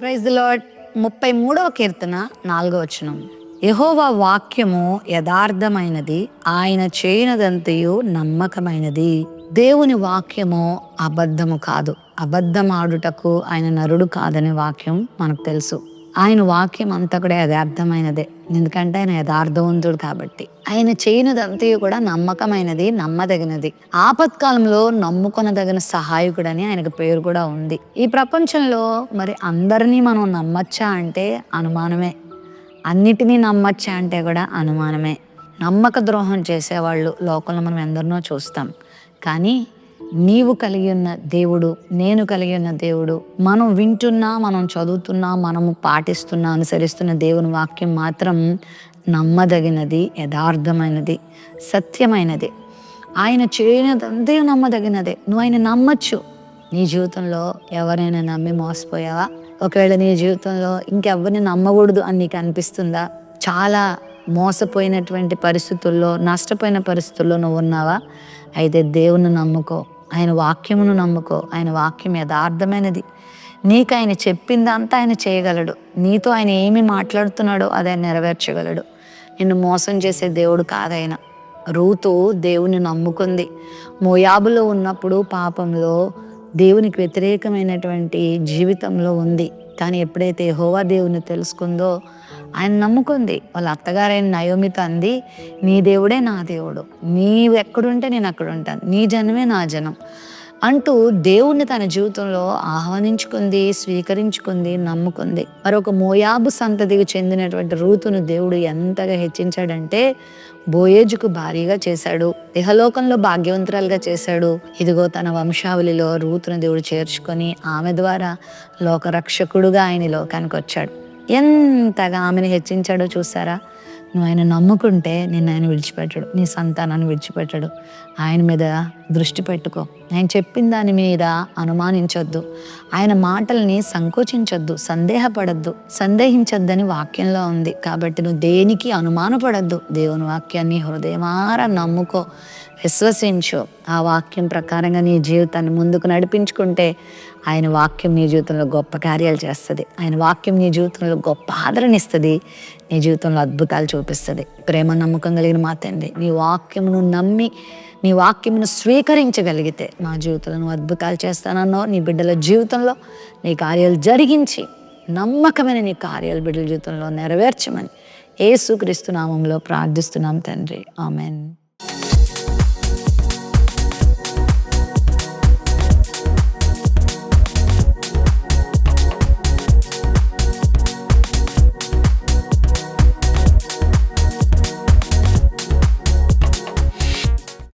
Praise the lord. 33వ కీర్తన 4వ వచనం. యెహోవా వాక్యము యథార్థమైనది, ఆయన చేయనదంతయు నమ్మకమైనది. దేవుని వాక్యము అబద్ధము కాదు. అబద్ధమాడుటకు ఆయన నరుడు కాదనే వాక్యం మనకు తెలుసు. ఆయన వాక్యం అంతా కూడా యథార్థమైనదే, ఎందుకంటే ఆయన యథార్థవంతుడు కాబట్టి. ఆయన చేయనిదంతయు కూడా నమ్మకమైనది, నమ్మదగినది. ఆపత్కాలంలో నమ్ముకొనదగిన సహాయకుడని ఆయనకు పేరు కూడా ఉంది. ఈ ప్రపంచంలో మరి అందరినీ మనం నమ్మచ్చా అంటే అనుమానమే. అన్నిటినీ నమ్మచ్చా అంటే కూడా అనుమానమే. నమ్మక ద్రోహం చేసేవాళ్ళు లోకంలో మనం ఎందరినో చూస్తాం. కానీ నీవు కలిగి ఉన్న దేవుడు, నేను కలిగి ఉన్న దేవుడు, మనం వింటున్నా, మనం చదువుతున్నా, మనము పాటిస్తున్నా, అనుసరిస్తున్న దేవుని వాక్యం మాత్రం నమ్మదగినది, యథార్థమైనది, సత్యమైనది. ఆయన చేయనిదంతే నమ్మదగినదే. నువ్వు ఆయన నమ్మచ్చు. నీ జీవితంలో ఎవరైనా నమ్మి మోసపోయావా? ఒకవేళ నీ జీవితంలో ఇంకెవరిని నమ్మకూడదు అని నీకు అనిపిస్తుందా? చాలా మోసపోయినటువంటి పరిస్థితుల్లో, నష్టపోయిన పరిస్థితుల్లో నువ్వు ఉన్నావా? అయితే దేవుని నమ్ముకో, ఆయన వాక్యమును నమ్ముకో. ఆయన వాక్యం యథార్థమైనది. నీకు ఆయన చెప్పిందంతా ఆయన చేయగలడు. నీతో ఆయన ఏమి మాట్లాడుతున్నాడో అది ఆయన నెరవేర్చగలడు. నిన్ను మోసం చేసే దేవుడు కాదాయన. రూతు దేవుని నమ్ముకుంది. మోయాబులో ఉన్నప్పుడు పాపంలో దేవునికి వ్యతిరేకమైనటువంటి జీవితంలో ఉంది. కానీ ఎప్పుడైతే యెహోవా దేవుని తెలుసుకుందో ఆయన నమ్ముకుంది. వాళ్ళ అత్తగారైన నయోమితో అంది, నీ దేవుడే నా దేవుడు, నీవు ఎక్కడుంటే నేను అక్కడ ఉంటాను, నీ జనమే నా జనం అంటూ దేవుణ్ణి తన జీవితంలో ఆహ్వానించుకుంది, స్వీకరించుకుంది, నమ్ముకుంది. మరొక మోయాబు సంతతికి చెందినటువంటి రూతును దేవుడు ఎంతగా హెచ్చించాడంటే బోయేజుకు భారీగా చేశాడు, ఇహలోకంలో భాగ్యవంతురాలుగా చేశాడు. ఇదిగో తన వంశావళిలో రూతును దేవుడు చేర్చుకొని ఆమె ద్వారా లోకరక్షకుడుగా ఆయన లోకానికి వచ్చాడు. ఎంతగా ఆమెను హెచ్చించాడో చూసారా? నువ్వు ఆయన నమ్ముకుంటే నిన్ను ఆయన విడిచిపెట్టడు, నీ సంతానాన్ని విడిచిపెట్టడు. ఆయన మీద దృష్టి పెట్టుకో. ఆయన చెప్పిన దాని మీద అనుమానించొద్దు. ఆయన మాటల్ని సంకోచించొద్దు, సందేహించొద్దని వాక్యంలో ఉంది. కాబట్టి నువ్వు దేనికి అనుమానపడద్దు. దేవుని వాక్యాన్ని హృదయమారా నమ్ముకో, విశ్వసించు. ఆ వాక్యం ప్రకారంగా నీ జీవితాన్ని ముందుకు నడిపించుకుంటే ఆయన వాక్యం నీ జీవితంలో గొప్ప కార్యాలు చేస్తుంది. ఆయన వాక్యం నీ జీవితంలో గొప్ప ఆదరణ ఇస్తుంది, నీ జీవితంలో అద్భుతాలు చూపిస్తుంది. ప్రేమ నమ్మకం కలిగిన మా తండ్రి, నీ వాక్యమును నమ్మి నీ వాక్యమును స్వీకరించగలిగితే మా జీవితంలో నువ్వు అద్భుతాలు చేస్తానన్నావు. నీ బిడ్డల జీవితంలో నీ కార్యాలు జరిగించి నమ్మకమైన నీ కార్యాలు బిడ్డల జీవితంలో నెరవేర్చమని యేసుక్రీస్తు నామంలో ప్రార్థిస్తున్నాం తండ్రి. ఆమెన్.